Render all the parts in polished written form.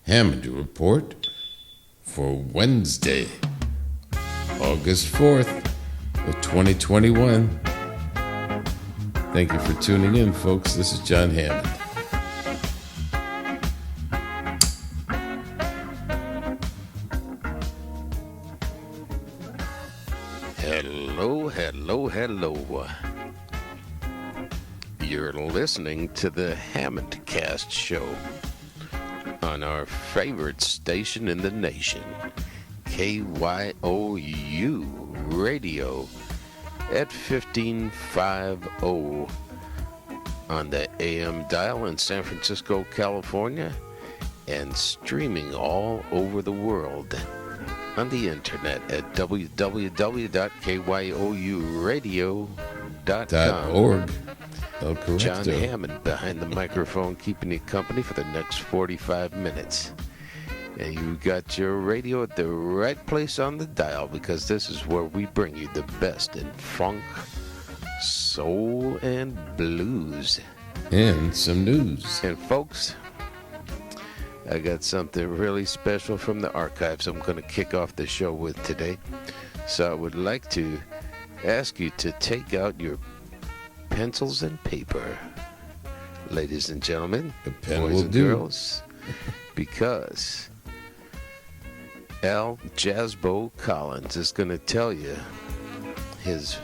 Hammond Report for Wednesday, August 4th of 2021. Thank you for tuning in, folks. This is Jon Hammond. Hello. You're listening to the Hammond Cast Show on our favorite station in the nation, KYOU Radio at 1550 on the AM dial in San Francisco, California, and streaming all over the world on the internet at www.kyouradio.com. Jon Hammond behind the microphone, keeping you company for the next 45 minutes. And you got your radio at the right place on the dial, because this is where we bring you the best in funk, soul, and blues. And some news. And folks, I got something really special from the archives I'm going to kick off the show with today. So I would like to ask you to take out your pencils and paper, ladies and gentlemen, boys and girls, because Al Jazzbo Collins is going to tell you his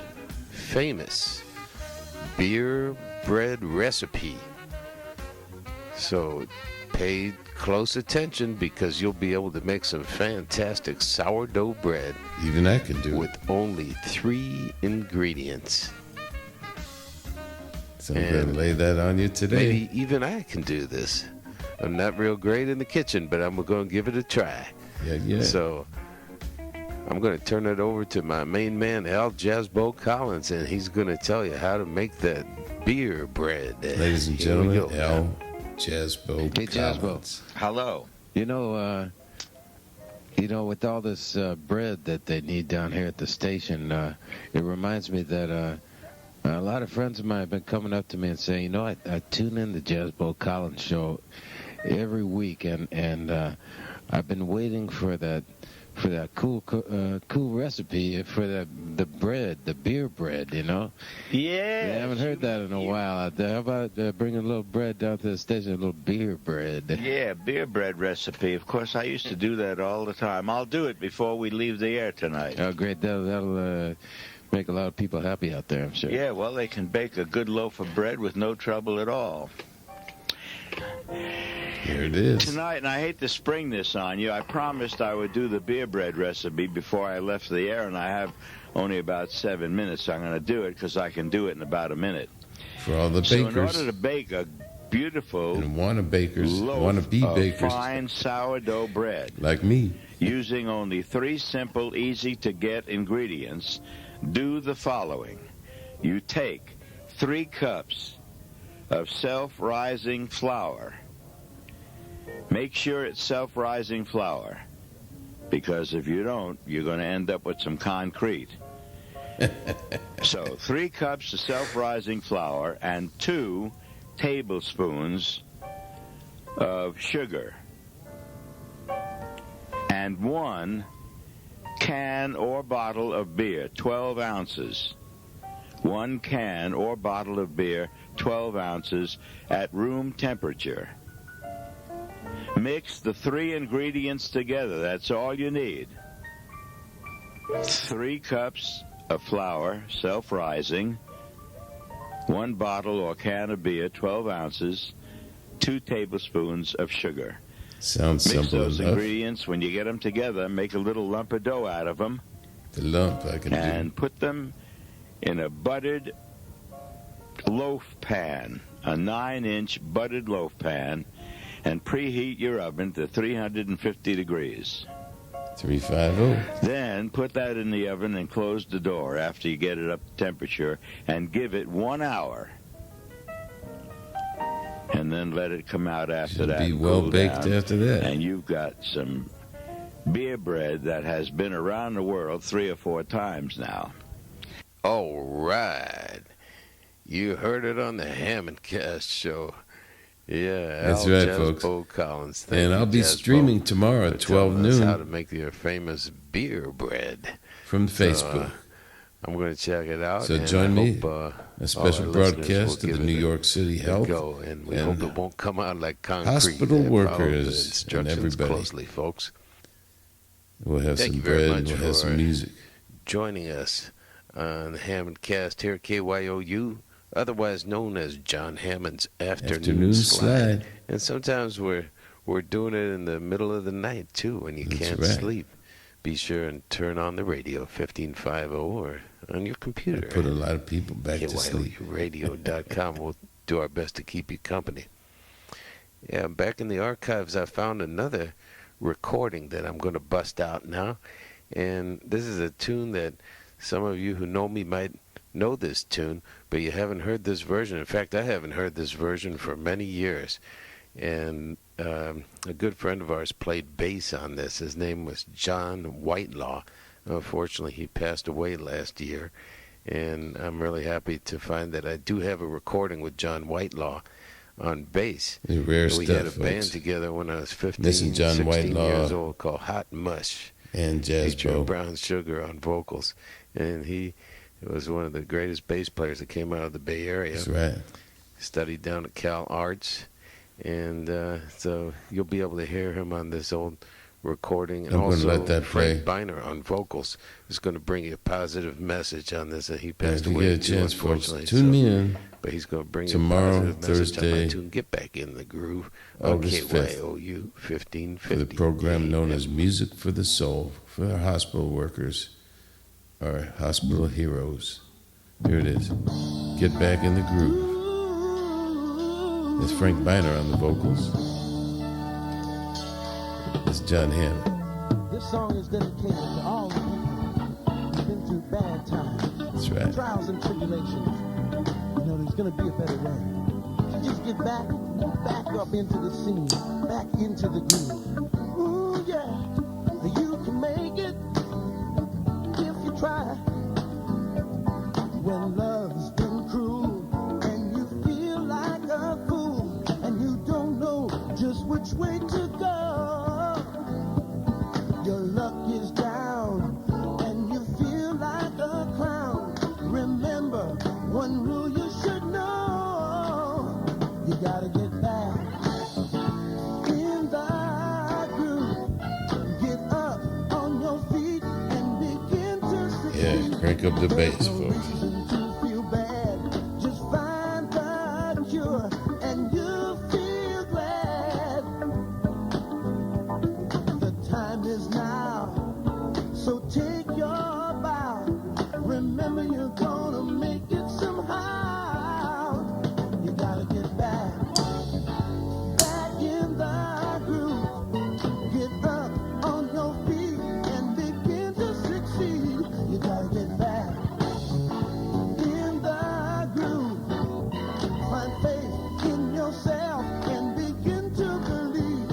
famous beer bread recipe. So pay close attention, because you'll be able to make some fantastic sourdough bread. Even I can do with it. Only 3 ingredients. So I'm going to lay that on you today. Maybe even I can do this. I'm not real great in the kitchen, but I'm going to give it a try. Yeah. So I'm going to turn it over to my main man, Al Jazzbo Collins, and he's going to tell you how to make that beer bread. Ladies and gentlemen, Al Jazzbo Collins. Hello. You know, with all this bread that they need down here at the station, it reminds me that a lot of friends of mine have been coming up to me and saying, I tune in the Jazzbo Collins show every week, and I've been waiting for that cool recipe for the bread, the beer bread, Yeah. I haven't heard that in a while. How about bringing a little bread down to the station, a little beer bread? Yeah, beer bread recipe. Of course, I used to do that all the time. I'll do it before we leave the air tonight. Oh, great. That'll make a lot of people happy out there, I'm sure. Yeah, well, they can bake a good loaf of bread with no trouble at all. Here it is. Tonight, and I hate to spring this on you, I promised I would do the beer bread recipe before I left the air, and I have only about 7 minutes, so I'm going to do it because I can do it in about a minute. For all the bakers. So in order to bake a beautiful and wannabe bakers, fine sourdough bread, like me, using only 3 simple, easy-to-get ingredients, do the following. You take 3 cups of self-rising flour. Make sure it's self-rising flour, because if you don't, you're going to end up with some concrete. So 3 cups of self-rising flour and 2 tablespoons of sugar and 1 can or bottle of beer, 12 ounces. 1 can or bottle of beer, 12 ounces, at room temperature. Mix the 3 ingredients together. That's all you need. 3 cups of flour, self-rising, 1 bottle or can of beer, 12 ounces, 2 tablespoons of sugar. Sounds simple enough. Mix those ingredients. When you get them together, make a little lump of dough out of them. The lump I can do. And put them in a buttered loaf pan, a 9-inch buttered loaf pan, and preheat your oven to 350 degrees. 350. Then put that in the oven and close the door after you get it up to temperature, and give it 1 hour. And then let it come out after that. Be well baked down, after that. And you've got some beer bread that has been around the world 3 or 4 times now. All right. You heard it on the Hammond Cast show. Yeah, That's Al right, Jazz folks. Bo Collins. Thank And you, I'll be Jazz streaming Bo, tomorrow for at 12 telling us how to noon make your famous beer bread. from So Facebook. I'm going to check it out, So and join I me. hope A all special our listeners will broadcast of give the it New a York City a Health go, and we and hope it won't come out like concrete. hospital Follow the workers and instructions everybody. closely, folks. We'll have Thank some you very bread much and we'll have some for music. joining us on the Hammond Cast here at KYOU, otherwise known as Jon Hammond's Afternoon Slide. And sometimes we're doing it in the middle of the night too, when you That's can't right. sleep. Be sure and turn on the radio 1550 or on your computer. Put a lot of people back to sleep. KYOUradio.com. We'll do our best to keep you company. Yeah, back in the archives, I found another recording that I'm going to bust out now. And this is a tune that some of you who know me might know this tune, but you haven't heard this version. In fact, I haven't heard this version for many years. And a good friend of ours played bass on this. His name was John Whitelaw. Unfortunately, he passed away last year. And I'm really happy to find that I do have a recording with John Whitelaw on bass. The rare We stuff, had a band folks. together when I was 15, Missing John 16 Whitelaw years old, called Hot Mush, And Jazz featuring Bo. Brown Sugar on vocals. And he was one of the greatest bass players that came out of the Bay Area. That's right. Studied down at Cal Arts. And so you'll be able to hear him on this old recording. And I'm gonna also let that Frank play. Biner on vocals is going to bring you a positive message on this. He And passed if you away, get a too, chance, folks, unfortunately. tune me in But he's going to bring tomorrow, you a positive message on my Thursday, tune. Get back in the groove on August 5th, KYOU 1550. for the program known as Music for the Soul for our hospital workers, our hospital heroes. Here it is. Get back in the groove. It's Frank Biner on the vocals. It's Jon Hammond. This song is dedicated to all the people who've been through bad times, That's right. trials and tribulations. You know, there's going to be a better way. You just get back up into the scene, back into the groove. Ooh, yeah, you can make it if you try. When love's been cruel and you feel like a fool and you don't know just which way to go. Your luck is down and you feel like a clown. Remember, one rule you should know. You gotta get back in the groove. Get up on your feet and begin to succeed. Yeah, crank up the bass, No folks. reason to feel bad. Just find the cure and you'll feel glad. The time is now, so take your bow. Remember, you're gonna make it somehow. You gotta get back in the groove. Get up on your feet and begin to succeed. You gotta get back in the groove. Find faith in yourself and begin to believe.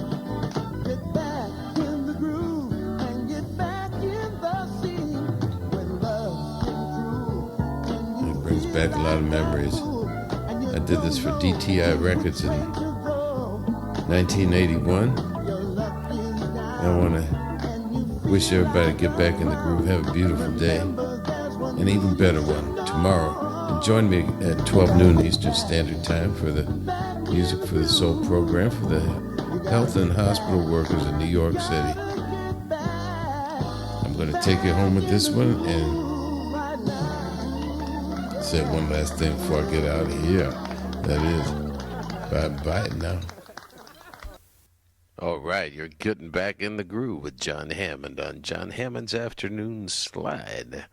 Get back in the groove and get back in the scene. When love's been true and you It brings feel back a lot of like a memories. fool and you I did this for don't know DTI Records in which way to go. 1981. Your luck is down I want to and you feel wish everybody to get back in the groove. Have a beautiful day. An even better one tomorrow. And join me at 12 noon Eastern Standard Time for the Music for the Soul program for the health and hospital workers in New York City. I'm going to take you home with this one and say one last thing before I get out of here. That is, bye-bye now. All right, you're getting back in the groove with Jon Hammond on Jon Hammond's Afternoon Slide.